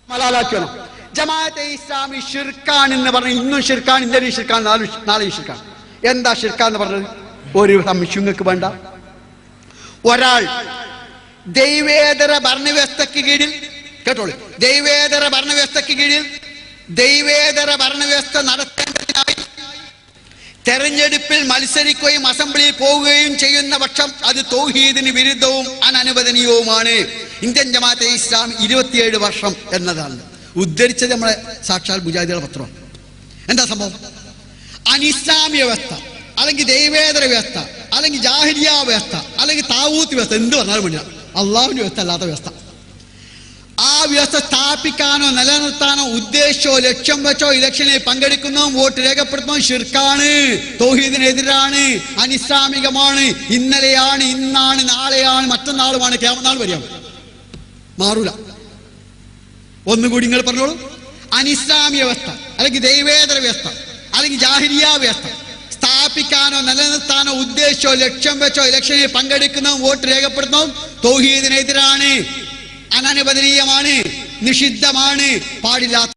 മലാലാക്കണം. ജമാഅത്തെ ഇസ്ലാമി ഷിർക്കാൻ എന്ന് പറഞ്ഞ ഇന്നും ഷിർക്കാൻ, ഇന്നലെയും ഷിർക്കാൻ, നാളെയും ഷിർക്കാൻ. എന്താ ഷിർക്കാന്ന് പറഞ്ഞത്? ഒരു സംശയങ്ങൾക്ക് വേണ്ട. ഒരാൾ ദൈവേതര ഭരണവ്യവസ്ഥയ്ക്ക് കീഴിൽ, കേട്ടോളൂ, ദൈവേതര ഭരണവ്യവസ്ഥയ്ക്ക് കീഴിൽ ദൈവേതര ഭരണവ്യവസ്ഥ നടത്തേണ്ടതിനായി തെരഞ്ഞെടുപ്പിൽ മത്സരിക്കുകയും അസംബ്ലിയിൽ പോവുകയും ചെയ്യുന്ന പക്ഷം അത് തൗഹീദിന് വിരുദ്ധവും അനനുവദനീയവുമാണ്. ഇന്ത്യൻ ജമാഅത്തെ ഇസ്ലാം 27 വർഷം എന്നതാണ് ഉദ്ധരിച്ചത്. നമ്മളെ സാക്ഷാൽ മുജാഹിദുകളുടെ പത്രമാണ്. എന്താ സംഭവം? അനിസ്ലാമിക വ്യവസ്ഥ, അല്ലെങ്കിൽ ദൈവേതര വ്യവസ്ഥ, അല്ലെങ്കിൽ ജാഹിലിയ വ്യവസ്ഥ, അല്ലെങ്കിൽ താവൂത്ത് വ്യവസ്ഥ, എന്ത് പറഞ്ഞാലും വേണ്ട, അള്ളാഹുവിന്റെ വ്യവസ്ഥ അല്ലാത്ത വ്യവസ്ഥ. ആ വ്യവസ്ഥ സ്ഥാപിക്കാനോ നിലനിർത്താനോ ഉദ്ദേശിച്ചോ ലക്ഷ്യം വെച്ചോ ഇലക്ഷനിൽ പങ്കെടുക്കുന്നതും വോട്ട് രേഖപ്പെടുത്തുന്നതും ഷിർക്കാണ്, തൗഹീദിനെതിരാണ്, അനിസ്ലാമികമാണ്. ഇന്നലെയാണ്, ഇന്നാണ്, നാളെയാണ്, മറ്റന്നാളുമാണ്, ഖിയാമത്ത് നാൾ വരെയാണ്, മാറൂല. ഒന്നുകൂടി നിങ്ങൾ പറഞ്ഞോളൂ. അനിസ്ലാമിക വ്യവസ്ഥ, അല്ലെങ്കിൽ ദൈവേതര വ്യവസ്ഥ, അല്ലെങ്കിൽ ജാഹിലിയ വ്യവസ്ഥ സ്ഥാപിക്കാനോ നിലനിർത്താനോ ഉദ്ദേശിച്ചോ ലക്ഷ്യം വെച്ചോ ഇലക്ഷനിൽ പങ്കെടുക്കുന്നതും വോട്ട് രേഖപ്പെടുത്തുന്നതും തൗഹീദിനെതിരാണ്, അനനുവദനീയമാണ്, നിഷിദ്ധമാണ്, പാടില്ലാത്ത